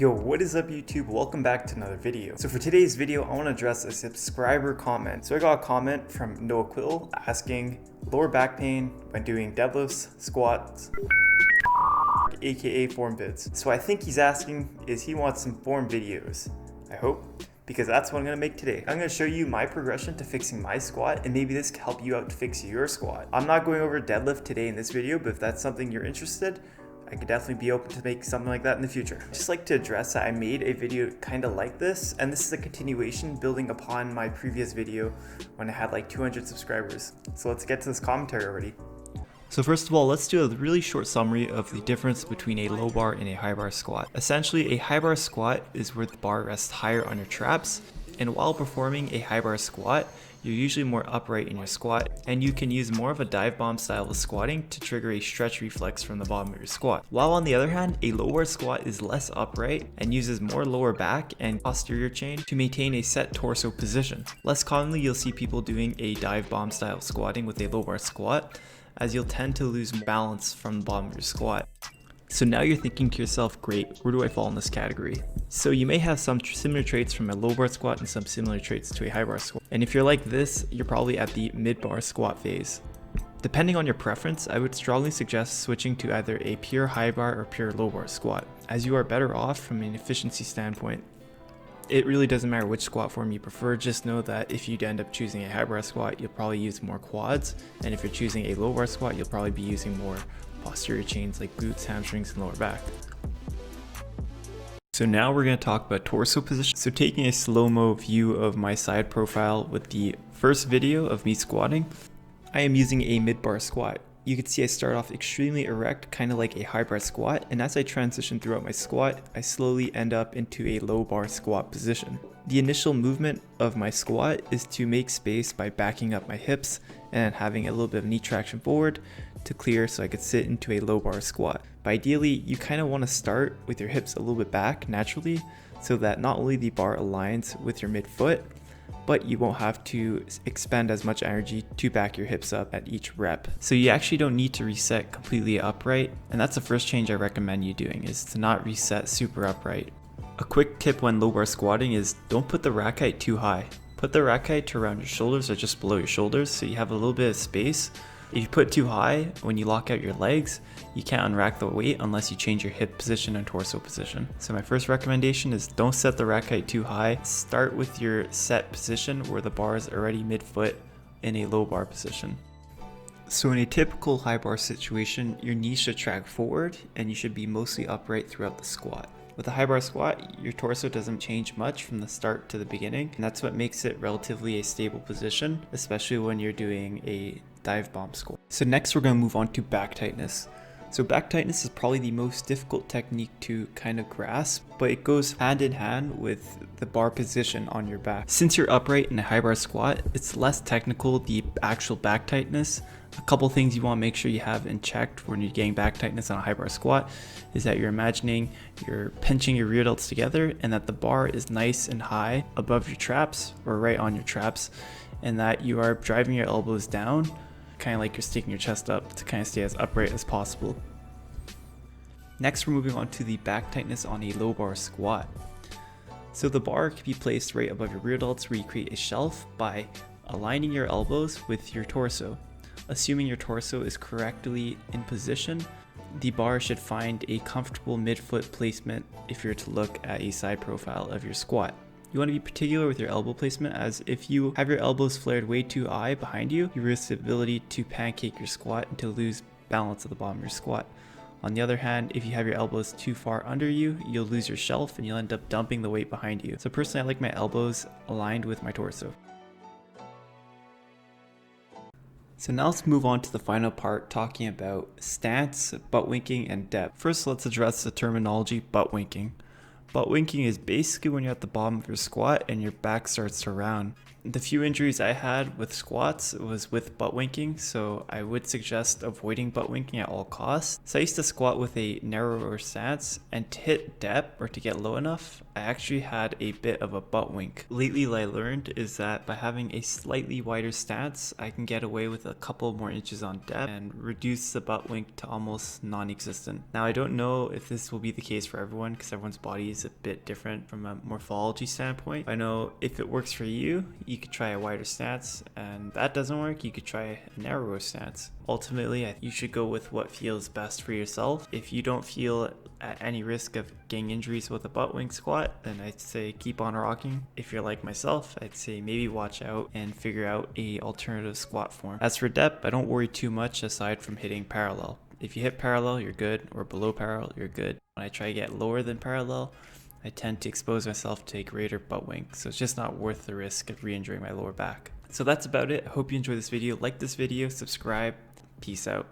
Yo, what is up YouTube? Welcome back to another video. So for today's video, I want to address a subscriber comment. So I got a comment from Noah Quill asking lower back pain when doing deadlifts, squats, aka form vids. So I think he's asking is he wants some form videos. I hope, because that's what I'm gonna make today. I'm gonna show you my progression to fixing my squat, and maybe this can help you out to fix your squat. I'm not going over deadlift today in this video, but if that's something you're interested, I could definitely be open to make something like that in the future. I'd just like to address that I made a video kind of like this, and this is a continuation building upon my previous video when I had like 200 subscribers. So let's get to this commentary already. So first of all, let's do a really short summary of the difference between a low bar and a high bar squat. Essentially, a high bar squat is where the bar rests higher on your traps, and while performing a high bar squat, you're usually more upright in your squat, and you can use more of a dive bomb style of squatting to trigger a stretch reflex from the bottom of your squat. While on the other hand, a low bar squat is less upright and uses more lower back and posterior chain to maintain a set torso position. Less commonly, you'll see people doing a dive bomb style squatting with a low bar squat, as you'll tend to lose balance from the bottom of your squat. So now you're thinking to yourself, great, where do I fall in this category? So you may have some similar traits from a low bar squat and some similar traits to a high bar squat. And if you're like this, you're probably at the mid bar squat phase. Depending on your preference, I would strongly suggest switching to either a pure high bar or pure low bar squat, as you are better off from an efficiency standpoint. It really doesn't matter which squat form you prefer, just know that if you end up choosing a high bar squat, you'll probably use more quads, and if you're choosing a low bar squat, you'll probably be using more posterior chains like glutes, hamstrings, and lower back. So now we're going to talk about torso position. So taking a slow-mo view of my side profile with the first video of me squatting, I am using a mid-bar squat. You can see I start off extremely erect, kind of like a high bar squat, and as I transition throughout my squat, I slowly end up into a low bar squat position. The initial movement of my squat is to make space by backing up my hips and having a little bit of knee traction forward to clear so I could sit into a low bar squat. But ideally, you kind of want to start with your hips a little bit back naturally so that not only the bar aligns with your midfoot, but you won't have to expend as much energy to back your hips up at each rep. So you actually don't need to reset completely upright, and that's the first change I recommend you doing, is to not reset super upright. A quick tip when low bar squatting is don't put the rack height too high. Put the rack height to around your shoulders or just below your shoulders so you have a little bit of space. If you put too high, when you lock out your legs, you can't unrack the weight unless you change your hip position and torso position. So my first recommendation is don't set the rack height too high. Start with your set position where the bar is already midfoot in a low bar position. So in a typical high bar situation, your knees should track forward and you should be mostly upright throughout the squat. With a high bar squat, your torso doesn't change much from the start to the beginning, and that's what makes it relatively a stable position, especially when you're doing a dive bomb squat. So next we're going to move on to back tightness. So back tightness is probably the most difficult technique to kind of grasp, but it goes hand in hand with the bar position on your back. Since you're upright in a high bar squat, it's less technical, the actual back tightness. A couple things you want to make sure you have in check when you're getting back tightness on a high bar squat is that you're imagining you're pinching your rear delts together and that the bar is nice and high above your traps or right on your traps, and that you are driving your elbows down, kind of like you're sticking your chest up to kind of stay as upright as possible. Next, we're moving on to the back tightness on a low bar squat. So the bar can be placed right above your rear delts where you create a shelf by aligning your elbows with your torso. Assuming your torso is correctly in position, the bar should find a comfortable midfoot placement if you're to look at a side profile of your squat. You want to be particular with your elbow placement, as if you have your elbows flared way too high behind you, you risk the ability to pancake your squat and to lose balance at the bottom of your squat. On the other hand, if you have your elbows too far under you, you'll lose your shelf and you'll end up dumping the weight behind you. So personally, I like my elbows aligned with my torso. So now let's move on to the final part, talking about stance, butt winking, and depth. First, let's address the terminology butt winking. Butt winking is basically when you're at the bottom of your squat and your back starts to round. The few injuries I had with squats was with butt winking, so I would suggest avoiding butt winking at all costs. So I used to squat with a narrower stance, and to hit depth or to get low enough, I actually had a bit of a butt wink. Lately, what I learned is that by having a slightly wider stance, I can get away with a couple more inches on depth and reduce the butt wink to almost non-existent. Now, I don't know if this will be the case for everyone because everyone's body everybody's a bit different from a morphology standpoint. I know if it works for you, you could try a wider stance, and if that doesn't work, you could try a narrower stance. Ultimately, you should go with what feels best for yourself. If you don't feel at any risk of getting injuries with a butt wing squat, then I'd say keep on rocking. If you're like myself, I'd say maybe watch out and figure out a alternative squat form. As for depth, I don't worry too much aside from hitting parallel. If you hit parallel, you're good, or below parallel, you're good. When I try to get lower than parallel, I tend to expose myself to a greater butt wing, so it's just not worth the risk of re-injuring my lower back. So that's about it. I hope you enjoyed this video. Like this video, subscribe. Peace out.